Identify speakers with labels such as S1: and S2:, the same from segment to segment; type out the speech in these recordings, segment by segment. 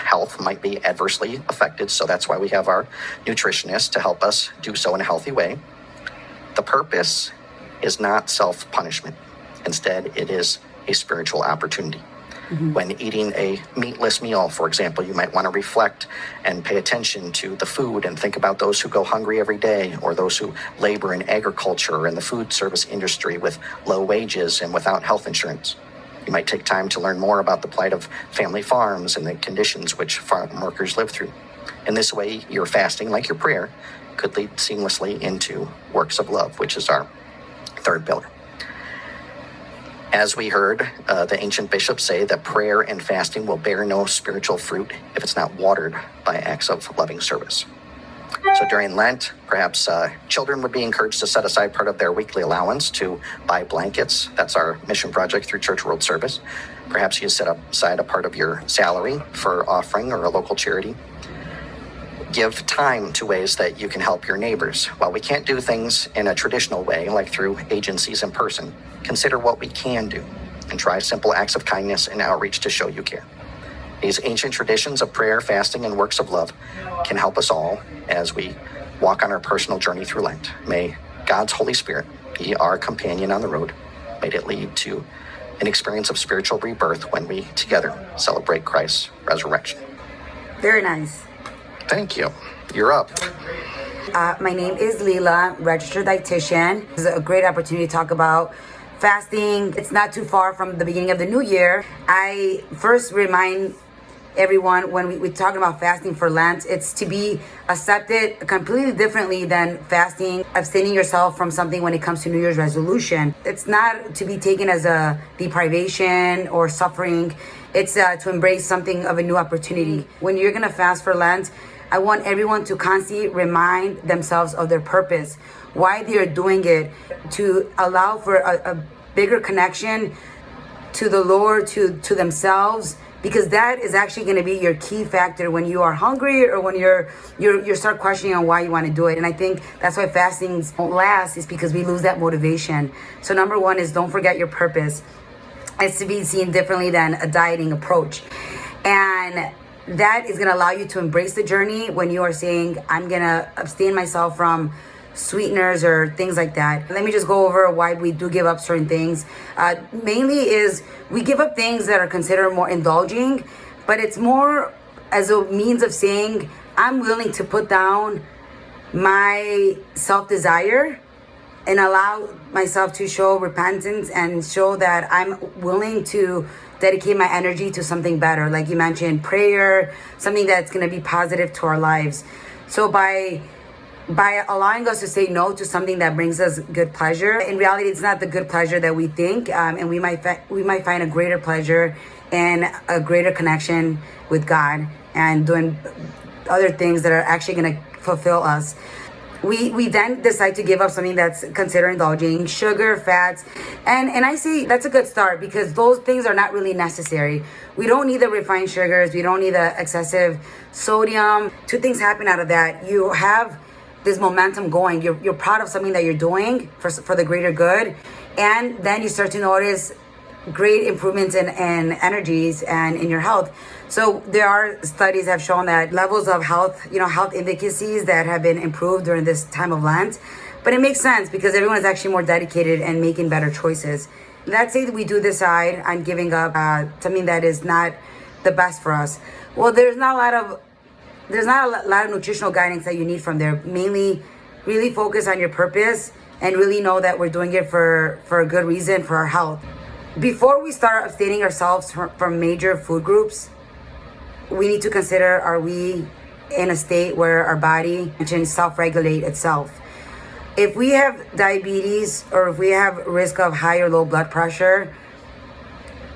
S1: health might be adversely affected. So that's why we have our nutritionist to help us do so in a healthy way. The purpose is not self-punishment. Instead, it is a spiritual opportunity. When eating a meatless meal, for example, you might want to reflect and pay attention to the food and think about those who go hungry every day, or those who labor in agriculture and the food service industry with low wages and without health insurance. You might take time to learn more about the plight of family farms and the conditions which farm workers live through. In this way, your fasting, like your prayer, could lead seamlessly into works of love, which is our third pillar. As we heard the ancient bishops say that prayer and fasting will bear no spiritual fruit if it's not watered by acts of loving service. So during Lent, perhaps children would be encouraged to set aside part of their weekly allowance to buy blankets. That's our mission project through Church World Service. Perhaps you set aside a part of your salary for offering or a local charity. Give time to ways that you can help your neighbors. While we can't do things in a traditional way, like through agencies in person, consider what we can do and try simple acts of kindness and outreach to show you care. These ancient traditions of prayer, fasting, and works of love can help us all as we walk on our personal journey through Lent. May God's Holy Spirit be our companion on the road. May it lead to an experience of spiritual rebirth when we together celebrate Christ's resurrection.
S2: Very nice.
S1: Thank you. You're up.
S2: My name is Leela, registered dietitian. This is a great opportunity to talk about fasting. It's not too far from the beginning of the new year. I first remind everyone when we're talking about fasting for Lent, it's to be accepted completely differently than fasting, abstaining yourself from something when it comes to New Year's resolution. It's not to be taken as a deprivation or suffering. It's to embrace something of a new opportunity. When you're gonna fast for Lent, I want everyone to constantly remind themselves of their purpose, why they are doing it, to allow for a bigger connection to the Lord, to themselves, because that is actually going to be your key factor when you are hungry or when you start questioning on why you want to do it. And I think that's why fasting won't last, is because we lose that motivation. So number one is don't forget your purpose. It's to be seen differently than a dieting approach. And that is going to allow you to embrace the journey when you are saying, I'm going to abstain myself from sweeteners or things like that. Let me just go over why we do give up certain things. Mainly is we give up things that are considered more indulging, but it's more as a means of saying, I'm willing to put down my self-desire and allow myself to show repentance and show that I'm willing to dedicate my energy to something better. Like you mentioned, prayer, something that's going to be positive to our lives. So by allowing us to say no to something that brings us good pleasure, in reality, it's not the good pleasure that we think, and we might find a greater pleasure and a greater connection with God and doing other things that are actually going to fulfill us. We then decide to give up something that's considered indulging, sugar, fats, and I say that's a good start because those things are not really necessary. We don't need the refined sugars. We don't need the excessive sodium. Two things happen out of that. You have this momentum going. You're proud of something that you're doing for the greater good, and then you start to notice great improvements in energies and in your health. So there are studies have shown that levels of health indices that have been improved during this time of Lent. But it makes sense because everyone is actually more dedicated and making better choices. Let's say that we do decide on giving up something that is not the best for us. Well, there's not a lot of nutritional guidance that you need from there. Mainly, really focus on your purpose and really know that we're doing it for a good reason, for our health. Before we start abstaining ourselves from major food groups, we need to consider, are we in a state where our body can self-regulate itself? If we have diabetes or if we have risk of high or low blood pressure,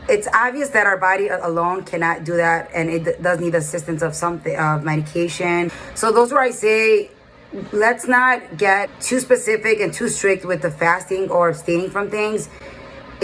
S2: it's obvious that our body alone cannot do that, and it does need assistance of medication. So those where I say, let's not get too specific and too strict with the fasting or abstaining from things.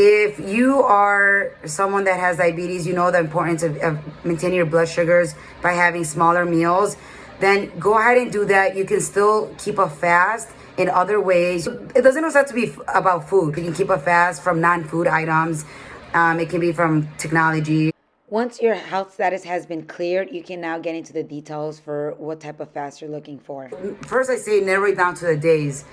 S2: If you are someone that has diabetes, you know the importance of maintaining your blood sugars by having smaller meals, then go ahead and do that. You can still keep a fast in other ways. It doesn't always have to be about food. You can keep a fast from non-food items. It can be from technology. Once your health status has been cleared, you can now get into the details for what type of fast you're looking for. First, I say narrow it down to the days.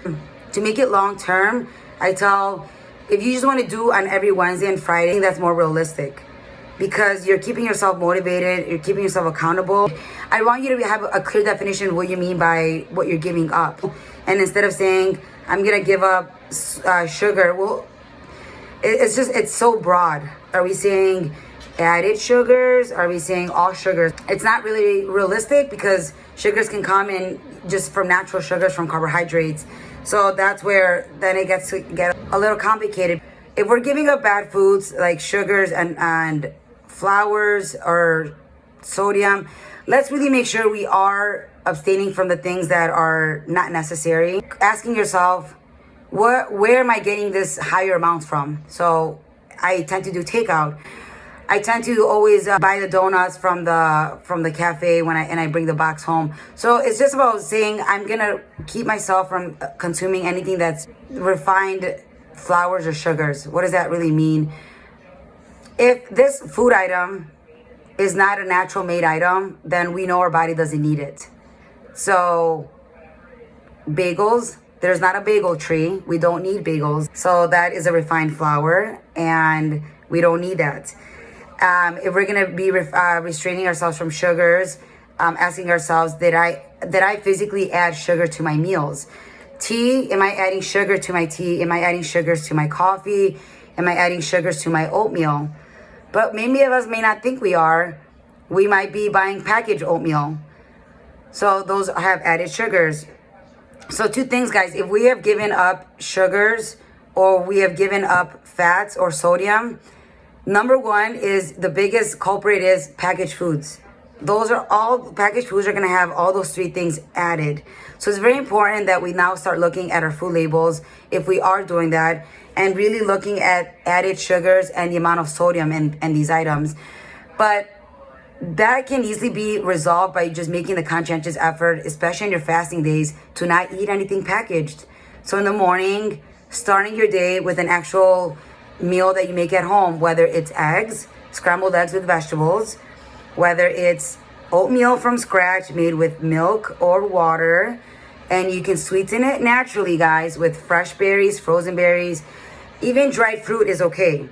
S2: To make it long term, I tell, if you just want to do on every Wednesday and Friday, I think that's more realistic. Because you're keeping yourself motivated, you're keeping yourself accountable. I want you to have a clear definition of what you mean by what you're giving up. And instead of saying, I'm going to give up sugar, well, it's so broad. Are we saying added sugars? Are we saying all sugars? It's not really realistic because sugars can come in just from natural sugars, from carbohydrates. So that's where then it gets to get a little complicated. If we're giving up bad foods like sugars and flours or sodium, let's really make sure we are abstaining from the things that are not necessary. Asking yourself, where am I getting this higher amount from? So I tend to do takeout. I tend to always buy the donuts from the cafe when I bring the box home. So it's just about saying I'm gonna keep myself from consuming anything that's refined flours or sugars. What does that really mean? If this food item is not a natural made item, then we know our body doesn't need it. So bagels, there's not a bagel tree. We don't need bagels. So that is a refined flour and we don't need that. If we're gonna be restraining ourselves from sugars, asking ourselves, did I physically add sugar to my meals? Tea, am I adding sugar to my tea? Am I adding sugars to my coffee? Am I adding sugars to my oatmeal? But many of us may not think we are. We might be buying packaged oatmeal. So those have added sugars. So two things, guys. If we have given up sugars or we have given up fats or sodium, number one is the biggest culprit is packaged foods. Those are all packaged foods are going to have all those three things added. So it's very important that we now start looking at our food labels if we are doing that and really looking at added sugars and the amount of sodium in these items. But that can easily be resolved by just making the conscientious effort, especially in your fasting days, to not eat anything packaged. So in the morning, starting your day with an actual meal that you make at home, whether it's eggs, scrambled eggs with vegetables, whether it's oatmeal from scratch made with milk or water, and you can sweeten it naturally, guys, with fresh berries, frozen berries, even dried fruit is okay.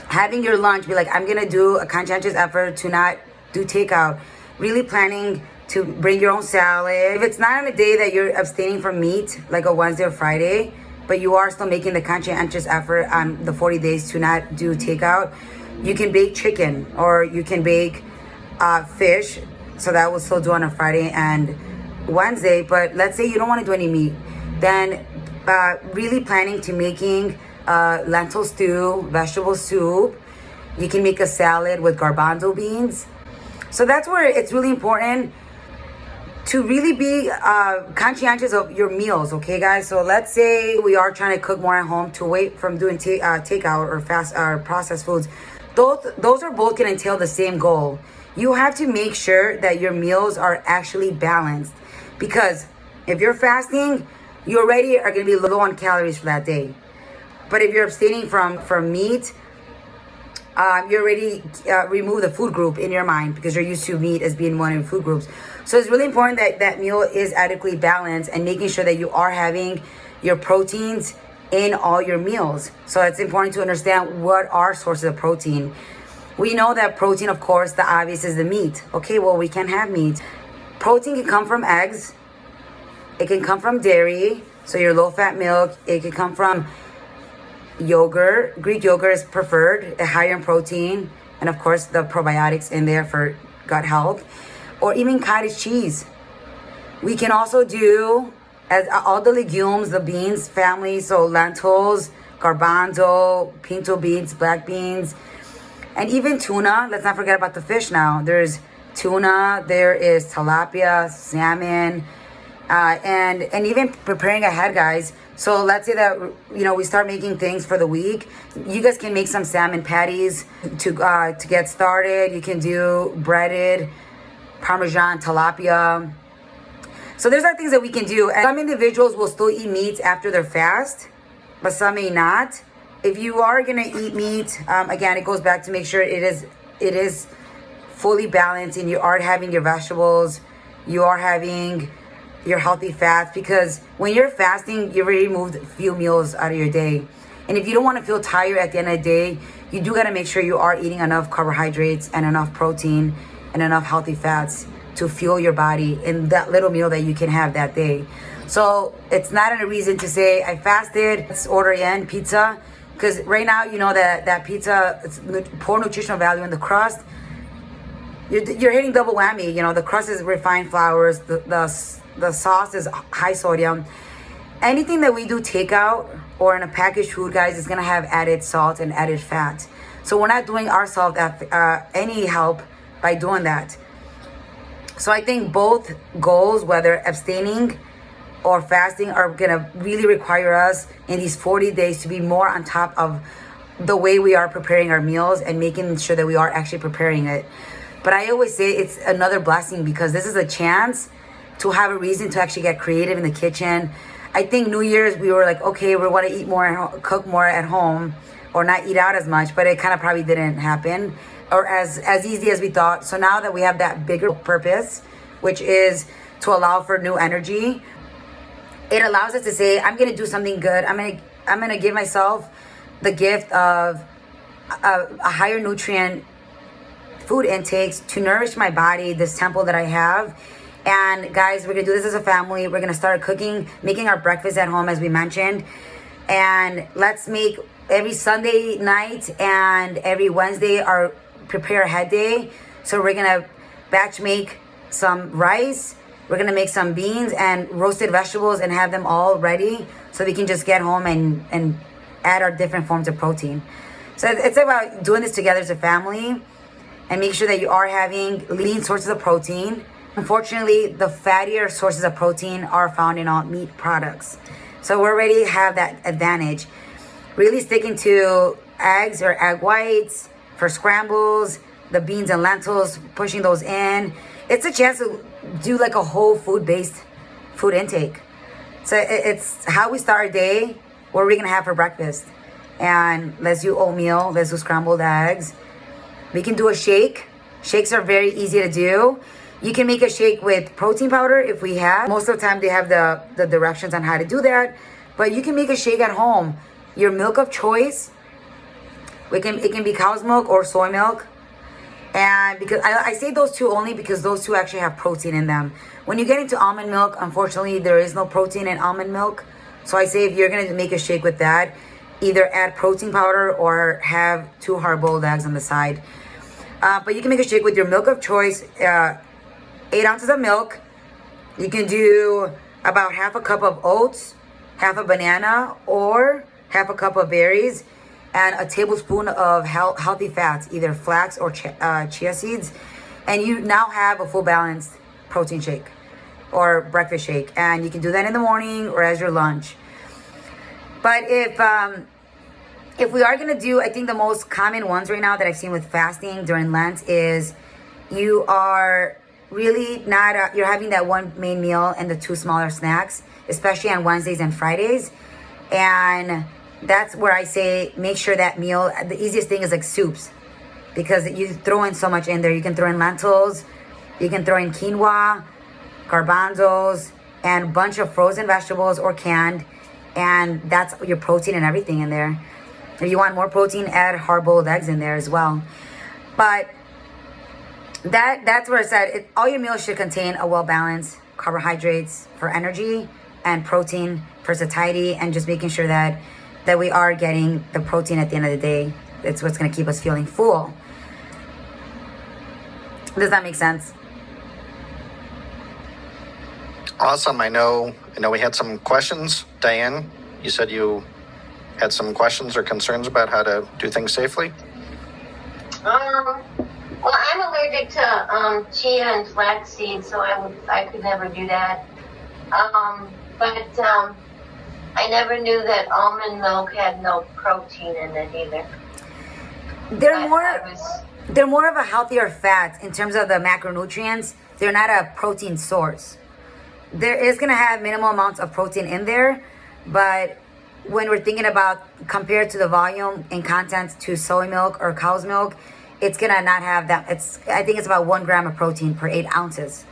S2: Having your lunch, be like, I'm gonna do a conscientious effort to not do takeout. Really planning to bring your own salad. If it's not on a day that you're abstaining from meat, like a Wednesday or Friday, but you are still making the conscientious effort on the 40 days to not do takeout, you can bake chicken or you can bake fish. So that will still do on a Friday and Wednesday. But let's say you don't want to do any meat, then really planning to making lentil stew, vegetable soup. You can make a salad with garbanzo beans. So that's where it's really important to really be conscientious of your meals, okay, guys? So let's say we are trying to cook more at home to wait from doing takeout or fast or processed foods. Those are both can entail the same goal. You have to make sure that your meals are actually balanced, because if you're fasting, you already are going to be low on calories for that day. But if you're abstaining from meat, you already remove the food group in your mind because you're used to meat as being one of the food groups. So it's really important that that meal is adequately balanced and making sure that you are having your proteins in all your meals. So it's important to understand what are sources of protein. We know that protein, of course, the obvious is the meat. Okay, well, we can have meat. Protein can come from eggs. It can come from dairy, so your low-fat milk. It can come from yogurt. Greek yogurt is preferred, higher in protein, and of course the probiotics in there for gut health, or even cottage cheese. We can also do as all the legumes, the beans family, so lentils, garbanzo, pinto beans, black beans, and even tuna. Let's not forget about the fish now. There's tuna, there is tilapia, salmon, and even preparing ahead, guys. So let's say that, we start making things for the week. You guys can make some salmon patties to get started. You can do breaded Parmesan tilapia. So there's other things that we can do. And some individuals will still eat meat after their fast, but some may not. If you are going to eat meat, again, it goes back to make sure it is it is fully balanced and you are having your vegetables, you are having your healthy fats, because when you're fasting, you've already removed a few meals out of your day. And if you don't want to feel tired at the end of the day, you do got to make sure you are eating enough carbohydrates and enough protein and enough healthy fats to fuel your body in that little meal that you can have that day. So it's not a reason to say I fasted, let's order in pizza, because right now you know that pizza, it's poor nutritional value in the crust. You're hitting double whammy. You know, the crust is refined flours, the sauce is high sodium. Anything that we do takeout or in a packaged food, guys, is gonna have added salt and added fat. So we're not doing ourselves any help by doing that. So I think both goals, whether abstaining or fasting, are gonna really require us in these 40 days to be more on top of the way we are preparing our meals and making sure that we are actually preparing it. But I always say it's another blessing, because this is a chance to have a reason to actually get creative in the kitchen. I think New Year's, we were like, okay, we want to eat more, cook more at home, or not eat out as much, but it kind of probably didn't happen, or as easy as we thought. So now that we have that bigger purpose, which is to allow for new energy, it allows us to say, I'm going to do something good. I'm going to give myself the gift of a higher nutrient food intakes to nourish my body, this temple that I have. And guys, we're gonna do this as a family. We're gonna start cooking, making our breakfast at home, as we mentioned. And let's make every Sunday night and every Wednesday our prepare ahead day. So we're gonna batch make some rice, we're gonna make some beans and roasted vegetables and have them all ready, so we can just get home and add our different forms of protein. So it's about doing this together as a family, and make sure that you are having lean sources of protein. Unfortunately, the fattier sources of protein are found in all meat products. So we already have that advantage. Really sticking to eggs or egg whites for scrambles, the beans and lentils, pushing those in. It's a chance to do like a whole food-based food intake. So it's how we start our day. What are we gonna have for breakfast? And let's do oatmeal, let's do scrambled eggs. We can do a shake. Shakes are very easy to do. You can make a shake with protein powder if we have. Most of the time they have the directions on how to do that. But you can make a shake at home. Your milk of choice, it can be cow's milk or soy milk. And because I say those two only because those two actually have protein in them. When you get into almond milk, unfortunately, there is no protein in almond milk. So I say if you're going to make a shake with that, either add protein powder or have 2 hard-boiled eggs on the side. But you can make a shake with your milk of choice, 8 ounces of milk. You can do about half a cup of oats, half a banana, or half a cup of berries, and a tablespoon of healthy fats, either flax or chia seeds. And you now have a full balanced protein shake or breakfast shake. And you can do that in the morning or as your lunch. But if we are going to do, I think the most common ones right now that I've seen with fasting during Lent is you are really not, you're having that one main meal and the 2 smaller snacks, especially on Wednesdays and Fridays. And that's where I say make sure that meal, the easiest thing is like soups, because you throw in so much in there. You can throw in lentils, you can throw in quinoa, garbanzos, and a bunch of frozen vegetables or canned. And that's your protein and everything in there. If you want more protein, add hard-boiled eggs in there as well. But that's where I said all your meals should contain a well-balanced carbohydrates for energy and protein for satiety, and just making sure that we are getting the protein at the end of the day. It's what's going to keep us feeling full. Does that make sense?
S1: Awesome. I know we had some questions. Diane, you said you had some questions or concerns about how to do things safely?
S3: Well, I'm allergic to chia and flax seeds, so I could never do that. But I never knew that almond milk had no protein in it either.
S2: They're more of a healthier fat in terms of the macronutrients. They're not a protein source. There is going to have minimal amounts of protein in there, but when we're thinking about compared to the volume and content to soy milk or cow's milk, it's gonna not have that. I think it's about 1 gram of protein per 8 ounces.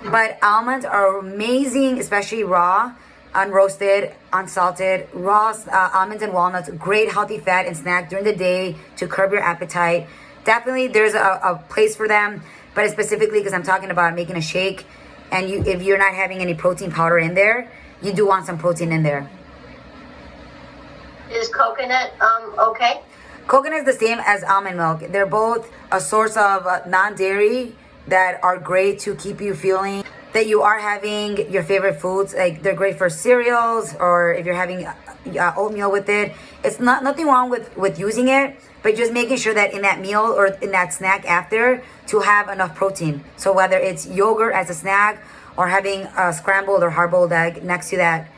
S2: But almonds are amazing, especially raw, unroasted, unsalted. Raw almonds and walnuts, great healthy fat and snack during the day to curb your appetite. Definitely there's a place for them, but specifically because I'm talking about making a shake, and if you're not having any protein powder in there, you do want some protein in there.
S3: Is coconut okay?
S2: Coconut is the same as almond milk. They're both a source of non-dairy that are great to keep you feeling that you are having your favorite foods. Like, they're great for cereals, or if you're having oatmeal with it. It's nothing wrong with using it, but just making sure that in that meal or in that snack after to have enough protein. So whether it's yogurt as a snack or having a scrambled or hard-boiled egg next to that,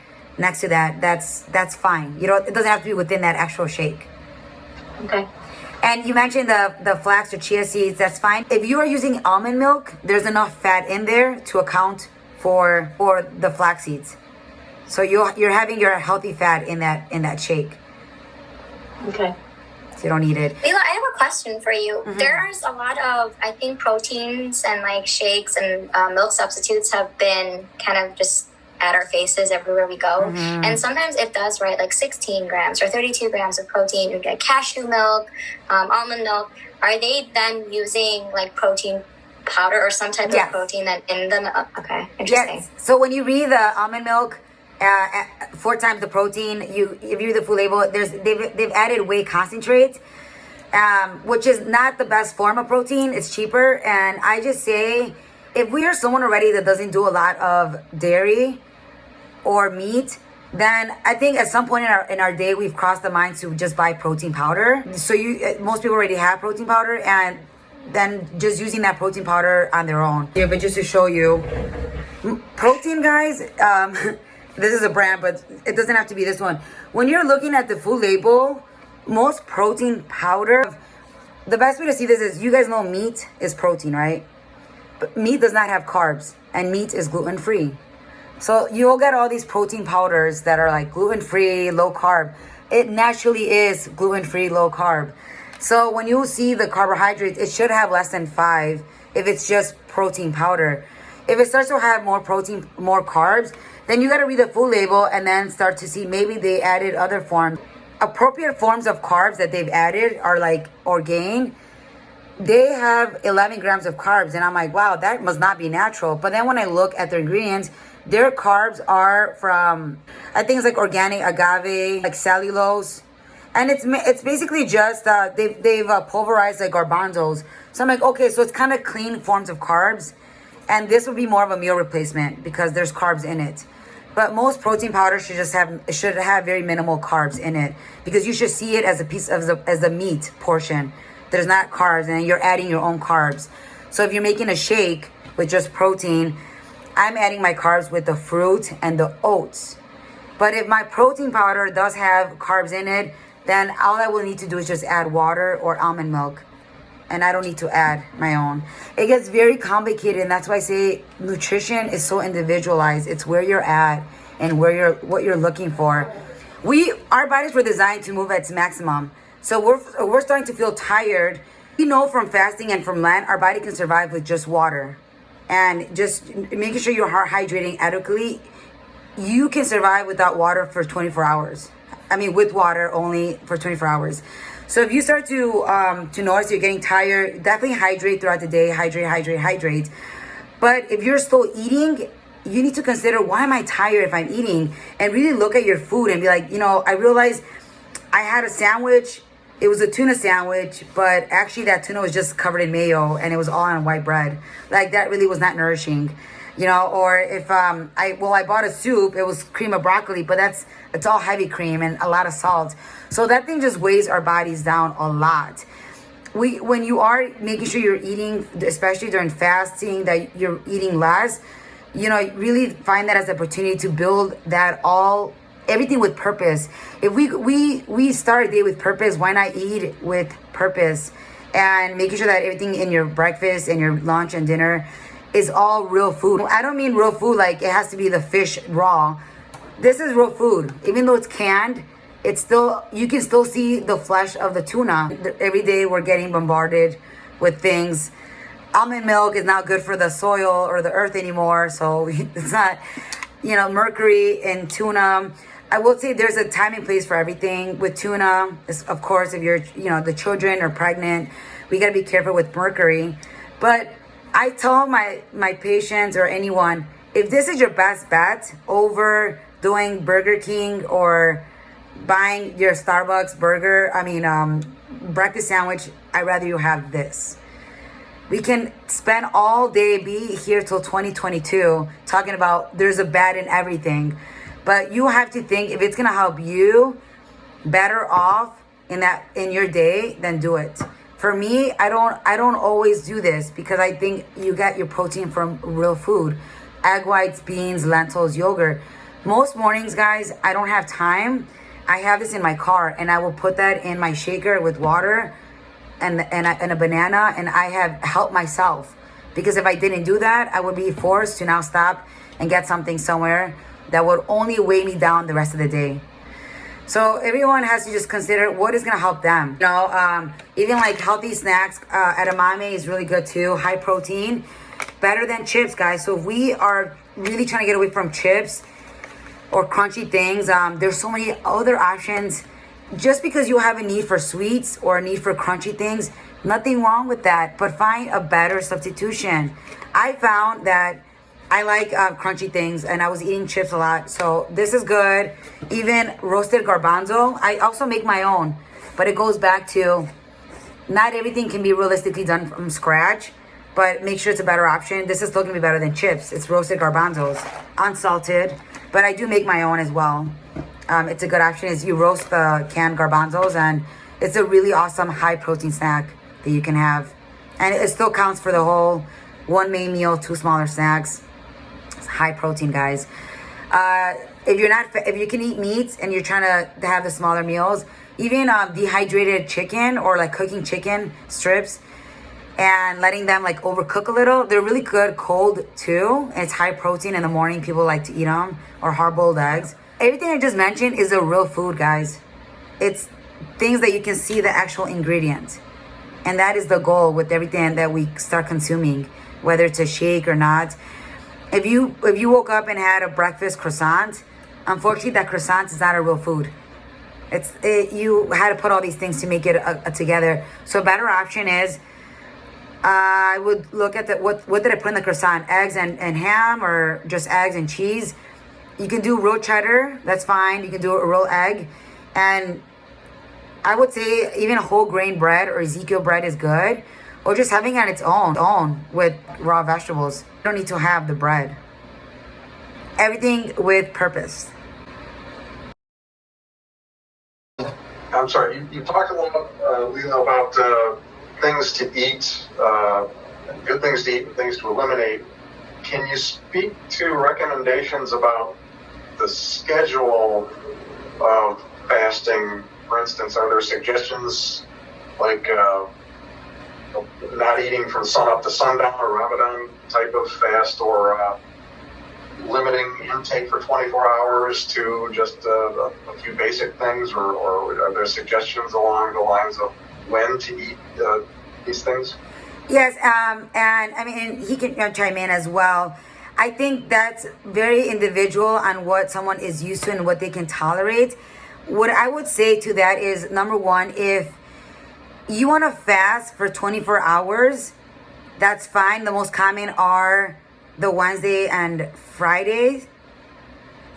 S2: that's fine. You know, it doesn't have to be within that actual shake.
S3: Okay.
S2: And you mentioned the flax or chia seeds. That's fine. If you are using almond milk, there's enough fat in there to account for the flax seeds. So you're having your healthy fat in that shake.
S3: Okay.
S2: So you don't need it.
S4: Layla, I have a question for you. There's a lot of, I think, proteins and like shakes and milk substitutes have been kind of just at our faces everywhere we go. And sometimes it does, right? Like 16 grams or 32 grams of protein. You get cashew milk, almond milk. Are they then using like protein powder or some type of protein that in them? Okay, interesting.
S2: Yes. So when you read the almond milk, 4 times the protein, if you read the full label, they've added whey concentrate, which is not the best form of protein. It's cheaper. And I just say, if we are someone already that doesn't do a lot of dairy or meat, then I think at some point in our day we've crossed the mind to just buy protein powder. So most people already have protein powder, and then just using that protein powder on their own. Yeah, but just to show you, protein, guys. This is a brand, but it doesn't have to be this one. When you're looking at the full label, most protein powder, the best way to see this is, you guys know meat is protein, right? But meat does not have carbs, and meat is gluten-free. So you'll get all these protein powders that are like gluten-free, low carb. It naturally is gluten-free, low carb. So when you see the carbohydrates, it should have less than 5 if it's just protein powder. If it starts to have more protein, more carbs, then you got to read the full label and then start to see maybe they added other forms. Appropriate forms of carbs that they've added are like Orgain. They have 11 grams of carbs, and I'm like, wow, that must not be natural. But then when I look at their ingredients, their carbs are from, I think it's like organic agave, like cellulose. And it's basically just, they've pulverized like garbanzos. So I'm like, okay, so it's kind of clean forms of carbs. And this would be more of a meal replacement because there's carbs in it. But most protein powder should have very minimal carbs in it, because you should see it as a piece of as a meat portion. There's not carbs, and you're adding your own carbs. So if you're making a shake with just protein, I'm adding my carbs with the fruit and the oats. But if my protein powder does have carbs in it, then all I will need to do is just add water or almond milk. And I don't need to add my own. It gets very complicated, and that's why I say nutrition is so individualized. It's where you're at and what you're looking for. Our bodies were designed to move at its maximum. So we're starting to feel tired. We know from fasting and from Lent, our body can survive with just water. And just making sure you're hydrating adequately, you can survive without water for 24 hours. I mean, with water only for 24 hours. So if you start to notice you're getting tired, definitely hydrate throughout the day. Hydrate. But if you're still eating, you need to consider, why am I tired if I'm eating? And really look at your food and be like, I realized I had a sandwich. It was a tuna sandwich, but actually that tuna was just covered in mayo and it was all on white bread. Like, that really was not nourishing. Or if I bought a soup, it was cream of broccoli, but it's all heavy cream and a lot of salt. So that thing just weighs our bodies down a lot. When you are making sure you're eating, especially during fasting, that you're eating less, really find that as an opportunity to build everything with purpose. If we start a day with purpose, why not eat with purpose? And making sure that everything in your breakfast and your lunch and dinner is all real food. I don't mean real food like it has to be the fish raw. This is real food. Even though it's canned, it's still, you can still see the flesh of the tuna. Every day we're getting bombarded with things. Almond milk is not good for the soil or the earth anymore, so it's not, you know, mercury in tuna. I will say there's a time and place for everything. With tuna, of course, if you're, you know, the children are pregnant, we got to be careful with mercury. But I tell my patients or anyone, if this is your best bet over doing Burger King or buying your Starbucks breakfast sandwich, I'd rather you have this. We can spend all day, be here till 2022, talking about there's a bad in everything. But you have to think, if it's gonna help you better off in your day, then do it. For me, I don't always do this because I think you get your protein from real food. Egg whites, beans, lentils, yogurt. Most mornings, guys, I don't have time. I have this in my car and I will put that in my shaker with water and a banana, and I have helped myself. Because if I didn't do that, I would be forced to now stop and get something somewhere that would only weigh me down the rest of the day. So everyone has to just consider what is going to help them. You know, even like healthy snacks, edamame is really good too. High protein, better than chips, guys. So if we are really trying to get away from chips or crunchy things, there's so many other options. Just because you have a need for sweets or a need for crunchy things, nothing wrong with that, but find a better substitution. I found that I like crunchy things, and I was eating chips a lot, so this is good. Even roasted garbanzo, I also make my own, but it goes back to not everything can be realistically done from scratch, but make sure it's a better option. This is still gonna be better than chips. It's roasted garbanzos, unsalted, but I do make my own as well. It's a good option. Is you roast the canned garbanzos, and it's a really awesome high protein snack that you can have, and it still counts for the whole one main meal, 2 smaller snacks. It's high protein, guys. If you can eat meats and you're trying to have the smaller meals, even dehydrated chicken or like cooking chicken strips and letting them like overcook a little, they're really good cold too, and it's high protein. In the morning people like to eat them, or hard-boiled eggs. Everything I just mentioned is a real food, guys. It's things that you can see the actual ingredient. And that is the goal with everything that we start consuming, whether it's a shake or not. If you woke up and had a breakfast croissant, unfortunately that croissant is not a real food. You had to put all these things to make it together. So a better option is, I would look at what did I put in the croissant? Eggs and ham, or just eggs and cheese? You can do real cheddar, that's fine. You can do a real egg. And I would say even a whole grain bread or Ezekiel bread is good. Or just having it on its own with raw vegetables. You don't need to have the bread. Everything with purpose.
S5: I'm sorry, you talked a lot, Lila, about things to eat, good things to eat and things to eliminate. Can you speak to recommendations about the schedule of fasting? For instance, are there suggestions like not eating from sun up to sundown, or Ramadan type of fast, or limiting intake for 24 hours to just a few basic things, or are there suggestions along the lines of when to eat these things?
S2: Yes, and I mean, he can chime in as well. I think that's very individual on what someone is used to and what they can tolerate. What I would say to that is, number one, if you want to fast for 24 hours, that's fine. The most common are the Wednesday and Friday.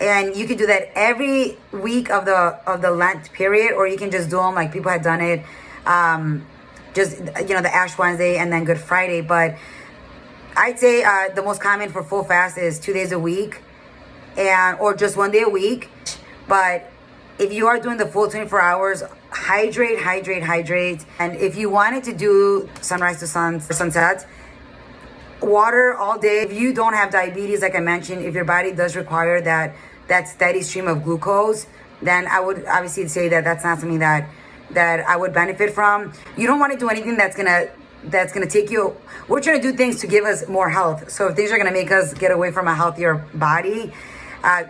S2: And you can do that every week of the Lent period, or you can just do them like people had done it, just, the Ash Wednesday and then Good Friday. But I'd say the most common for full fast is 2 days a week, or just 1 day a week. But if you are doing the full 24 hours, hydrate. And if you wanted to do sunrise to sunset, water all day. If you don't have diabetes, like I mentioned, if your body does require that steady stream of glucose, then I would obviously say that that's not something that I would benefit from. You don't want to do anything that's gonna take you. We're trying to do things to give us more health. So if things are gonna make us get away from a healthier body,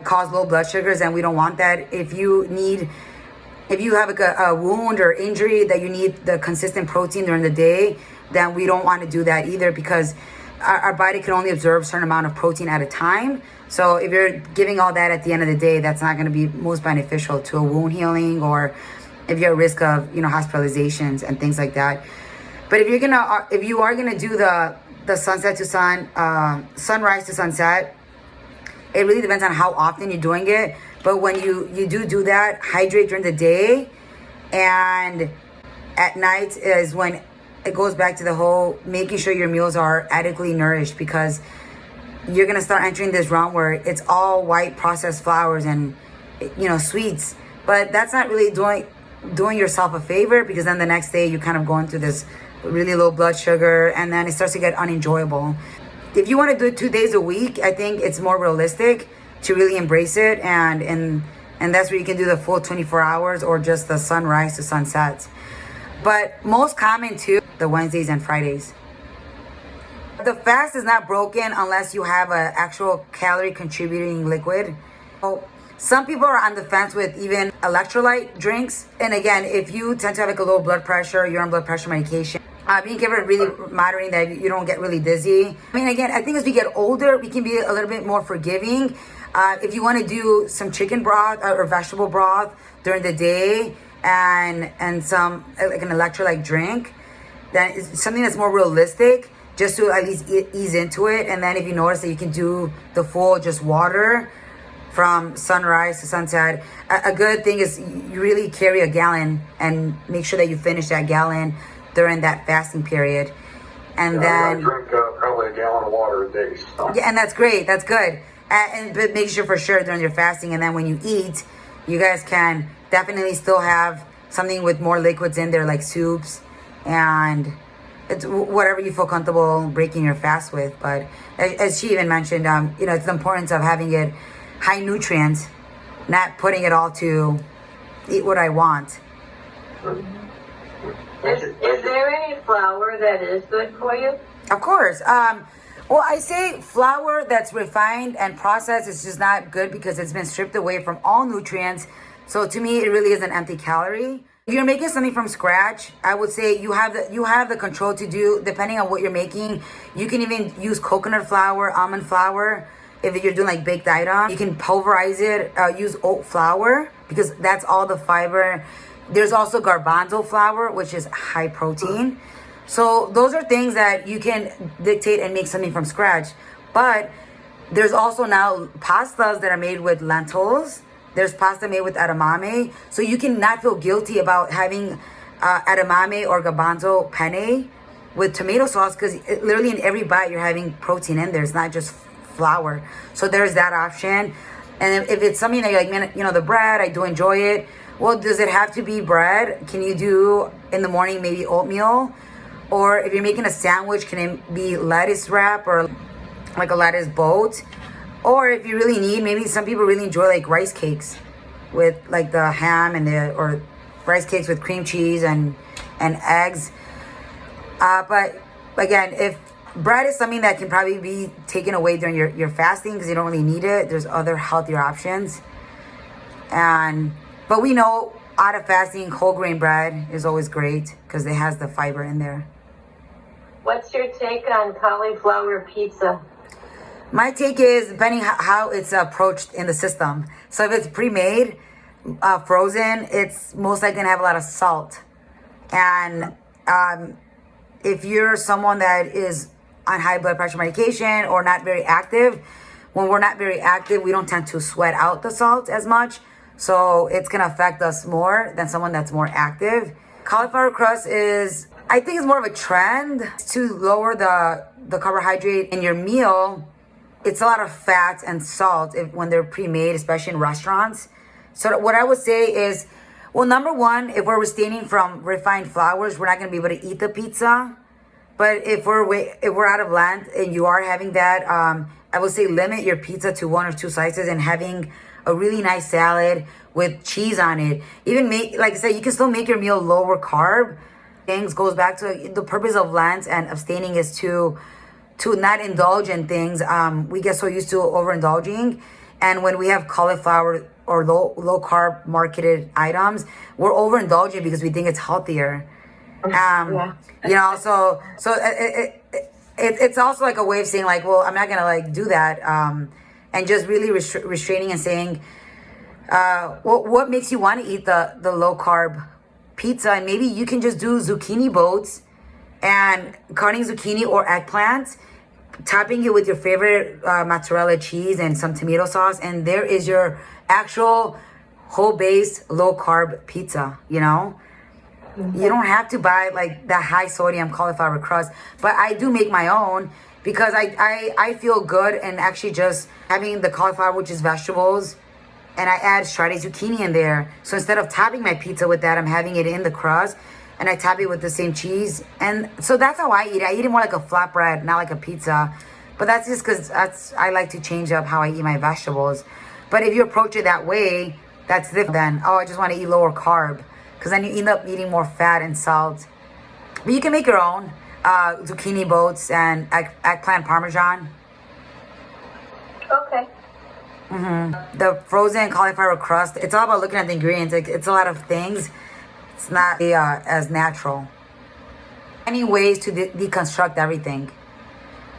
S2: cause low blood sugars, and we don't want that. If you need If you have like a wound or injury that you need the consistent protein during the day, then we don't want to do that either, because our body can only absorb a certain amount of protein at a time. So if you're giving all that at the end of the day, that's not going to be most beneficial to a wound healing, or if you're at risk of, you know, hospitalizations and things like that. But if you are gonna do the sunset to sunrise to sunset, it really depends on how often you're doing it. But when you do that, hydrate during the day, and at night is when it goes back to the whole making sure your meals are adequately nourished, because you're gonna start entering this realm where it's all white processed flours and, you know, sweets. But that's not really doing yourself a favor, because then the next day you kind of go into this really low blood sugar, and then it starts to get unenjoyable. If you want to do it 2 days a week, I think it's more realistic to really embrace it, and that's where you can do the full 24 hours or just the sunrise to sunset. But most common too, the Wednesdays and Fridays. The fast is not broken unless you have an actual calorie contributing liquid. So some people are on the fence with even electrolyte drinks. And again, if you tend to have like a low blood pressure, you're on blood pressure medication, being careful, really monitoring that you don't get really dizzy. I mean, again, I think as we get older, we can be a little bit more forgiving. If you want to do some chicken broth or vegetable broth during the day, and some like an electrolyte drink, then it's something that's more realistic, just to at least ease into it. And then if you notice that you can do the full just water from sunrise to sunset, a good thing is you really carry a gallon and make sure that you finish that gallon during that fasting period. And then
S5: I drink probably a gallon of water a day. So.
S2: Yeah, and that's great. That's good. But make sure for sure during your fasting, and then when you eat, you guys can definitely still have something with more liquids in there, like soups, and it's whatever you feel comfortable breaking your fast with. But as she even mentioned, you know, it's the importance of having it high nutrients, not putting it all to eat what I want.
S3: Is there any flour that is good for you?
S2: Of course. Well, I say flour that's refined and processed is just not good, because it's been stripped away from all nutrients. So to me, it really is an empty calorie. If you're making something from scratch, I would say you have the control to do, depending on what you're making. You can even use coconut flour, almond flour. If you're doing like baked item, you can pulverize it, use oat flour, because that's all the fiber. There's also garbanzo flour, which is high protein. So those are things that you can dictate and make something from scratch. But there's also now pastas that are made with lentils. There's pasta made with edamame. So you can not feel guilty about having edamame or garbanzo penne with tomato sauce, because literally in every bite you're having protein in there. It's not just flour. So there's that option. And if it's something that you're like, man, you know, the bread, I do enjoy it. Well, does it have to be bread? Can you do in the morning maybe oatmeal? Or if you're making a sandwich, can it be lettuce wrap or like a lettuce boat? Or if you really need, maybe some people really enjoy like rice cakes with like the ham or rice cakes with cream cheese and eggs. But again, if bread is something that can probably be taken away during your fasting because you don't really need it, there's other healthier options. But we know out of fasting, whole grain bread is always great because it has the fiber in there.
S3: What's your take on cauliflower pizza?
S2: My take is depending how it's approached in the system. So if it's pre-made, frozen, it's most likely gonna have a lot of salt. And if you're someone that is on high blood pressure medication or not very active, when we're not very active, we don't tend to sweat out the salt as much. So it's gonna affect us more than someone that's more active. Cauliflower crust is, I think it's more of a trend to lower the carbohydrate in your meal. It's a lot of fat and salt when they're pre-made, especially in restaurants. So what I would say is, well, number one, if we're abstaining from refined flours, we're not gonna be able to eat the pizza. But if we're out of Lent and you are having that, I would say limit your pizza to 1 or 2 slices and having a really nice salad with cheese on it. Even like I said, you can still make your meal lower carb. Things goes back to the purpose of Lent and abstaining is to not indulge in things. We get so used to overindulging. And when we have cauliflower or low carb marketed items, we're overindulging because we think it's healthier. You know, so it's also like a way of saying like, well, I'm not gonna like do that, and just really restraining and saying, what makes you want to eat the low carb pizza, and maybe you can just do zucchini boats and cutting zucchini or eggplant, topping it with your favorite mozzarella cheese and some tomato sauce, and there is your actual whole base low carb pizza, you know? You don't have to buy like that high sodium cauliflower crust, but I do make my own because I feel good and actually just having the cauliflower, which is vegetables, and I add shredded zucchini in there. So instead of topping my pizza with that, I'm having it in the crust and I top it with the same cheese. And so that's how I eat it. I eat it more like a flatbread, not like a pizza. But that's just because I like to change up how I eat my vegetables. But if you approach it that way, that's different than, oh, I just want to eat lower carb. Because then you end up eating more fat and salt. But you can make your own zucchini boats and eggplant parmesan.
S3: Okay.
S2: The frozen cauliflower crust, it's all about looking at the ingredients. Like, it's a lot of things. It's not as natural. Any ways to deconstruct everything.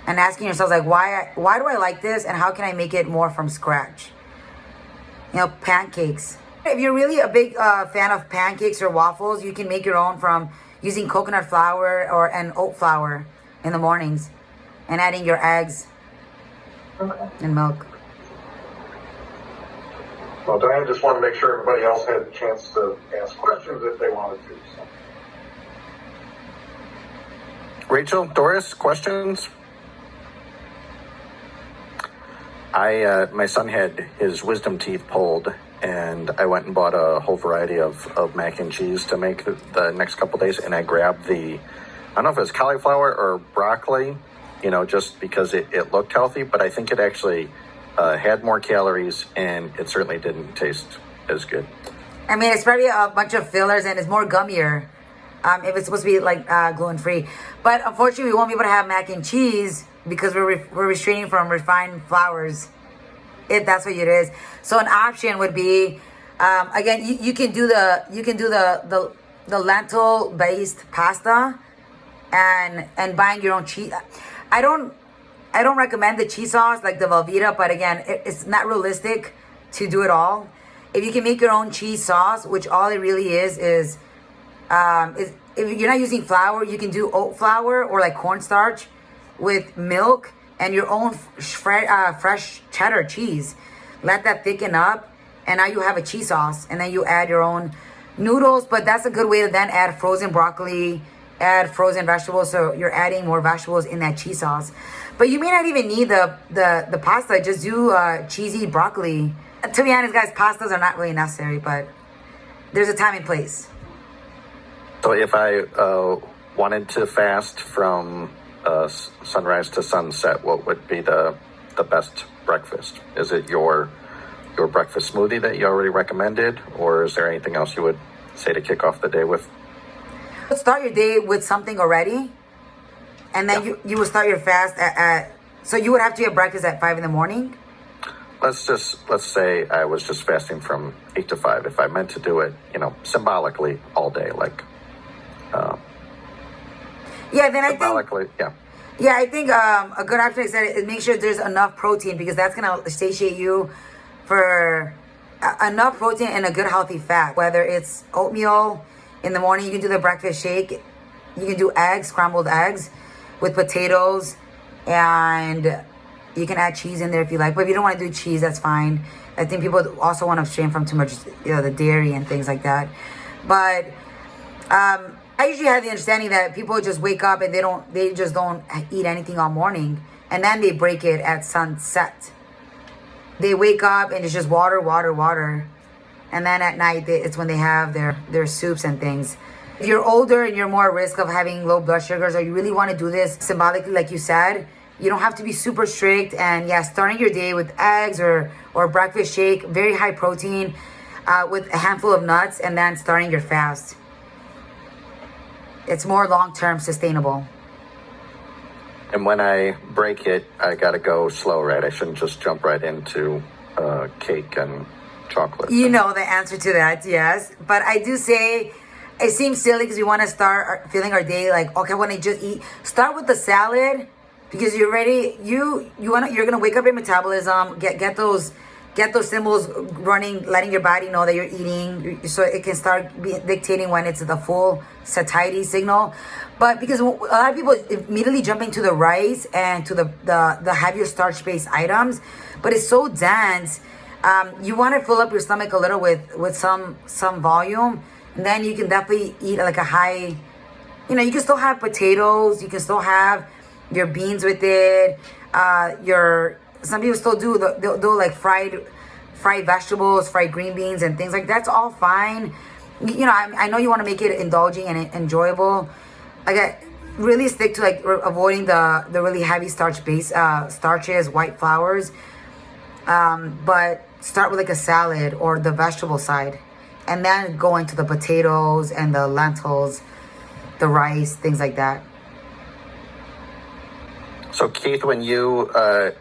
S2: And asking yourselves, like, why do I like this? And how can I make it more from scratch? You know, pancakes. If you're really a big fan of pancakes or waffles, you can make your own from using coconut flour and oat flour in the mornings and adding your eggs and milk.
S5: Well, Diane just wanted to make sure everybody else had a chance to ask questions if they wanted to. So.
S1: Rachel, Doris, questions? My son had his wisdom teeth pulled, and I went and bought a whole variety of mac and cheese to make the next couple days, and I grabbed I don't know if it was cauliflower or broccoli, you know, just because it looked healthy, but I think it actually had more calories, and it certainly didn't taste as good.
S2: I mean, it's probably a bunch of fillers, and it's more gummier if it's supposed to be like gluten-free. But unfortunately, we won't be able to have mac and cheese because we're restraining from refined flours, if that's what it is. So an option would be, again, you can do the lentil based pasta and buying your own cheese. I don't recommend the cheese sauce like the Velveeta, but again, it's not realistic to do it all. If you can make your own cheese sauce, which all it really is if you're not using flour, you can do oat flour or like cornstarch with milk and your own fresh cheddar cheese. Let that thicken up, and now you have a cheese sauce, and then you add your own noodles. But that's a good way to then add frozen broccoli, add frozen vegetables, so you're adding more vegetables in that cheese sauce. But you may not even need the pasta. Just do cheesy broccoli. To be honest, guys, pastas are not really necessary, but there's a time and place.
S1: So if I wanted to fast from sunrise to sunset, what would be the best breakfast? Is it your breakfast smoothie that you already recommended, or is there anything else you would say to kick off the day with?
S2: Start your day with something already, and then you will start your fast at so you would have to have breakfast at 5 a.m.
S1: Let's say I was just fasting from 8 to 5. If I meant to do it, you know, symbolically all day, like
S2: then I think a good option is make sure there's enough protein, because that's gonna satiate you for enough protein and a good healthy fat. Whether it's oatmeal in the morning, you can do the breakfast shake. You can do eggs, scrambled eggs with potatoes, and you can add cheese in there if you like. But if you don't want to do cheese, that's fine. I think people also want to abstain from too much, the dairy and things like that. But I usually have the understanding that people just wake up and they just don't eat anything all morning, and then they break it at sunset. They wake up and it's just water, and then at night it's when they have their soups and things. If you're older and you're more at risk of having low blood sugars, or you really want to do this symbolically, like you said, you don't have to be super strict. And starting your day with eggs or breakfast shake, very high protein, with a handful of nuts, and then starting your fast. It's more long-term sustainable.
S1: And when I break it, I gotta go slow, right? I shouldn't just jump right into cake and chocolate.
S2: You know the answer to that, yes. But I do say it seems silly because we want to start feeling our day like, okay, I want to just eat. Start with the salad because you're ready. You're gonna wake up your metabolism, get those symbols running, letting your body know that you're eating, so it can start dictating when it's the full satiety signal. But because a lot of people immediately jump into the rice and to the heavier starch-based items, but it's so dense. You want to fill up your stomach a little with some volume, and then you can definitely eat like a high. You can still have potatoes. You can still have your beans with it. Some people still they'll do like fried vegetables, fried green beans, and things like that. That's all fine. I know you want to make it indulging and enjoyable. Really stick to like avoiding the really heavy starches, white flours. But start with like a salad or the vegetable side, and then go into the potatoes and the lentils, the rice, things like that.
S1: So Keith, when you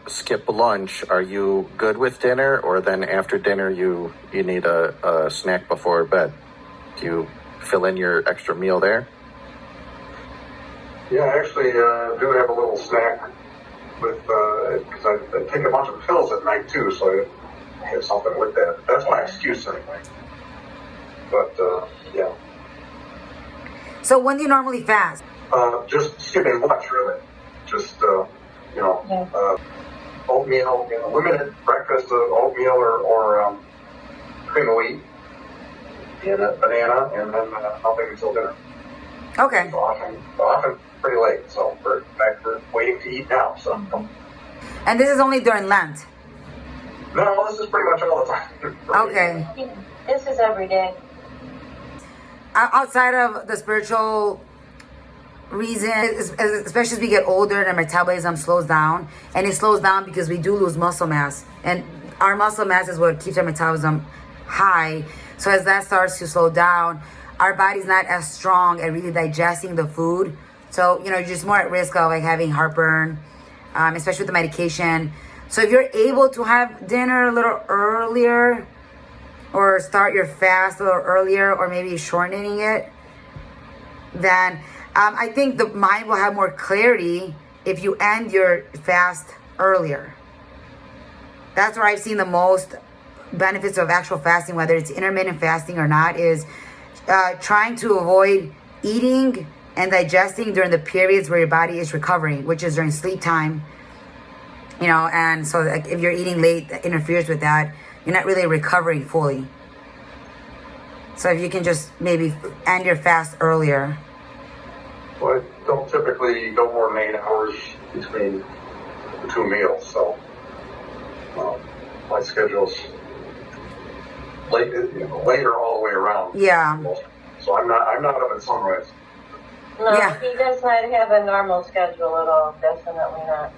S1: skip lunch, are you good with dinner, or then after dinner you need a snack before bed? Do you fill in your extra meal there?
S5: Yeah, I actually do have a little snack with because I take a bunch of pills at night too, so I have something with that. That's my excuse anyway. But yeah.
S2: So when do you normally fast?
S5: Just skipping lunch, really. Just oatmeal, limited breakfast of oatmeal or cream of wheat and a banana, and then nothing until dinner.
S2: Okay.
S5: So often pretty late. So in fact, we're waiting to eat now. So.
S2: And this is only during Lent.
S5: No, this is pretty much all the time.
S2: Okay.
S3: This is every day.
S2: Outside of the spiritual reason, especially as we get older and our metabolism slows down, and it slows down because we do lose muscle mass, and our muscle mass is what keeps our metabolism high. So as that starts to slow down, our body's not as strong at really digesting the food. So you're just more at risk of like having heartburn, especially with the medication. So if you're able to have dinner a little earlier, or start your fast a little earlier, or maybe shortening it, then I think the mind will have more clarity if you end your fast earlier. That's where I've seen the most benefits of actual fasting, whether it's intermittent fasting or not, is trying to avoid eating and digesting during the periods where your body is recovering, which is during sleep time. And so like, if you're eating late, that interferes with that. You're not really recovering fully. So if you can just maybe end your fast earlier.
S5: Well, I don't typically go more than 8 hours between the two meals, so my schedule's later all the way around.
S2: Yeah.
S5: So I'm not up at sunrise.
S3: No,
S2: Yeah.
S3: he does not have a normal schedule at all. Definitely not.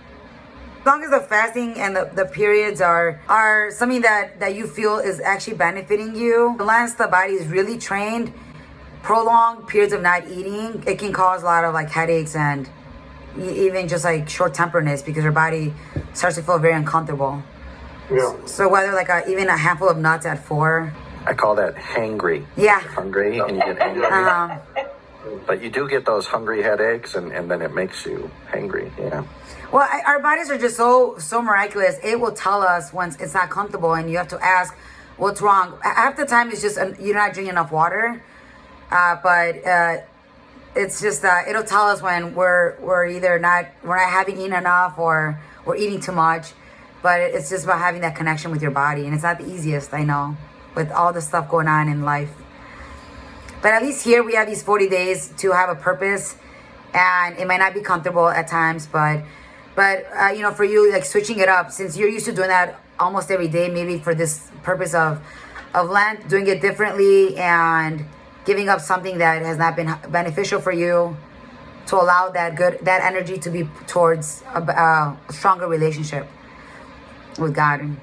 S2: As long as the fasting and the periods are something that you feel is actually benefiting you, unless the body is really trained, prolonged periods of not eating, it can cause a lot of like headaches and even just like short-temperedness, because your body starts to feel very uncomfortable.
S5: Yeah.
S2: So whether like even a handful of nuts at 4.
S1: I call that hangry.
S2: Yeah.
S1: Hungry and you get angry.
S2: Uh-huh.
S1: But you do get those hungry headaches, and then it makes you hangry. Yeah.
S2: Well, our bodies are just so miraculous. It will tell us when it's not comfortable, and you have to ask what's wrong. Half the time it's just you're not drinking enough water, but it's just it'll tell us when we're either not having eaten enough or we're eating too much. But it's just about having that connection with your body, and it's not the easiest, I know, with all the stuff going on in life. But at least here we have these 40 days to have a purpose, and it might not be comfortable at times, but for you, like switching it up, since you're used to doing that almost every day, maybe for this purpose of Lent, doing it differently and giving up something that has not been beneficial for you, to allow that energy to be towards a stronger relationship with God.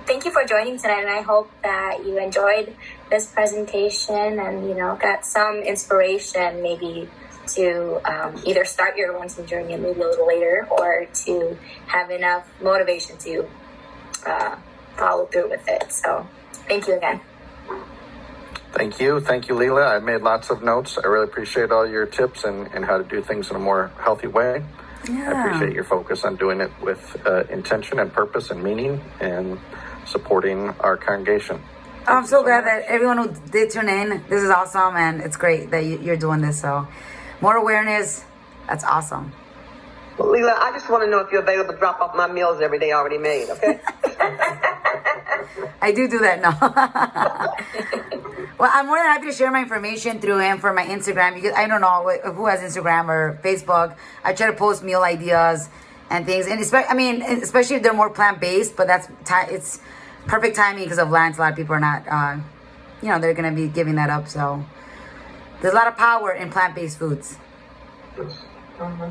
S4: Thank you for joining tonight, and I hope that you enjoyed this presentation and got some inspiration maybe to either start your Lenten journey maybe a little later, or to have enough motivation to follow through with it. So thank you again.
S1: Thank you, Leela. I made lots of notes. I really appreciate all your tips and how to do things in a more healthy way.
S2: Yeah.
S1: I appreciate your focus on doing it with intention and purpose and meaning and supporting our congregation.
S2: Oh, I'm so glad that everyone who did tune in. This is awesome, and it's great that you're doing this. So, more awareness. That's awesome.
S6: Well, Leela, I just want to know if you're available to drop off my meals every day already made, okay?
S2: I do that now. Well, I'm more than happy to share my information through him for my Instagram, because I don't know who has Instagram or Facebook. I try to post meal ideas and things, and especially if they're more plant-based, but it's perfect timing because of Lent. A lot of people are not, they're going to be giving that up. So there's a lot of power in plant-based foods.
S6: Mm-hmm.